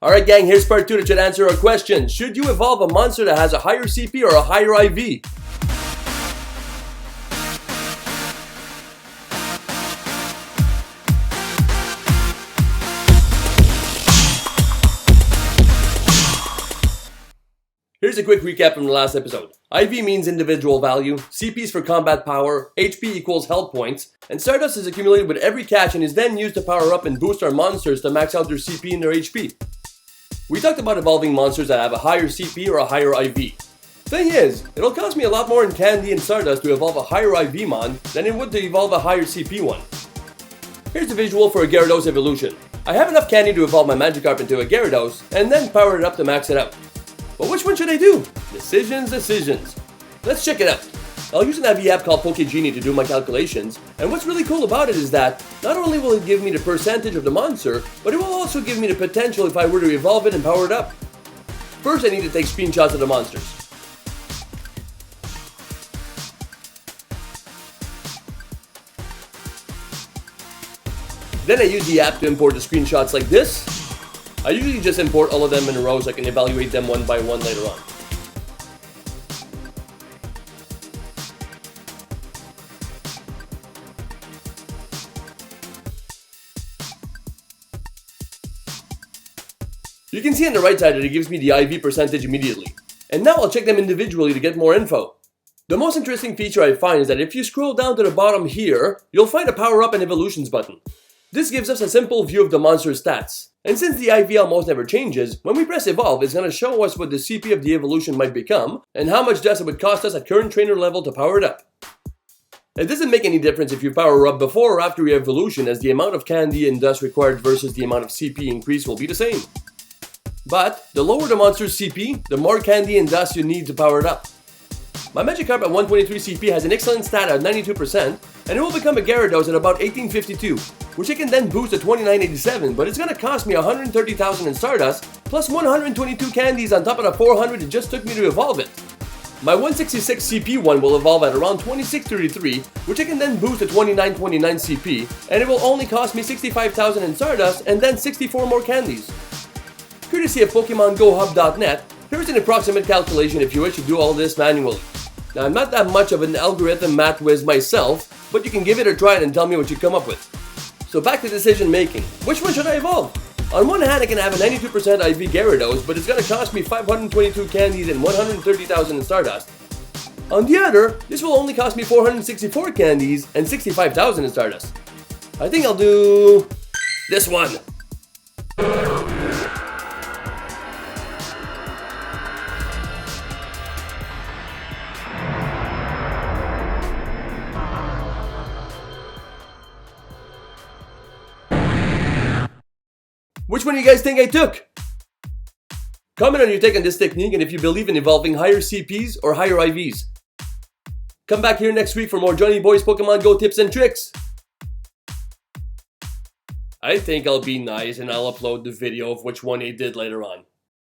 Alright gang, here's part 2 that should answer our question. Should you evolve a monster that has a higher CP or a higher IV? Here's a quick recap from the last episode. IV means individual value, CP is for combat power, HP equals health points, and Stardust is accumulated with every catch and is then used to power up and boost our monsters to max out their CP and their HP. We talked about evolving monsters that have a higher CP or a higher IV. Thing is, it'll cost me a lot more in candy and Stardust to evolve a higher IV mon than it would to evolve a higher CP one. Here's a visual for a Gyarados evolution. I have enough candy to evolve my Magikarp into a Gyarados and then power it up to max it out. But which one should I do? Decisions. Let's check it out. I'll use an IV app called PokeGenie to do my calculations, and what's really cool about it is that not only will it give me the percentage of the monster, but it will also give me the potential if I were to evolve it and power it up. First I need to take screenshots of the monsters. Then I use the app to import the screenshots like this. I usually just import all of them in a row so I can evaluate them one by one later on. You can see on the right side that it gives me the IV percentage immediately. And now I'll check them individually to get more info. The most interesting feature I find is that if you scroll down to the bottom here, you'll find a Power Up and Evolutions button. This gives us a simple view of the monster's stats. And since the IV almost never changes, when we press Evolve, it's going to show us what the CP of the evolution might become, and how much dust it would cost us at current trainer level to power it up. It doesn't make any difference if you power up before or after your evolution, as the amount of candy and dust required versus the amount of CP increase will be the same. But, the lower the monster's CP, the more candy and dust you need to power it up. My Magikarp at 123 CP has an excellent stat at 92%, and it will become a Gyarados at about 1852, which it can then boost to 2987, but it's gonna cost me 130,000 in Stardust, plus 122 candies on top of the 400 it just took me to evolve it. My 166 CP one will evolve at around 2633, which I can then boost to 2929 CP, and it will only cost me 65,000 in Stardust and then 64 more candies. Courtesy of PokemonGoHub.net, here's an approximate calculation if you wish to do all this manually. Now, I'm not that much of an algorithm math whiz myself, but you can give it a try and tell me what you come up with. So back to decision making. Which one should I evolve? On one hand, I can have a 92% IV Gyarados, but it's going to cost me 522 candies and 130,000 in Stardust. On the other, this will only cost me 464 candies and 65,000 in Stardust. I think I'll do this one. Which one do you guys think I took? Comment on your take on this technique and if you believe in evolving higher CPs or higher IVs. Come back here next week for more Johnny Boy's Pokemon Go tips and tricks. I think I'll be nice and I'll upload the video of which one he did later on.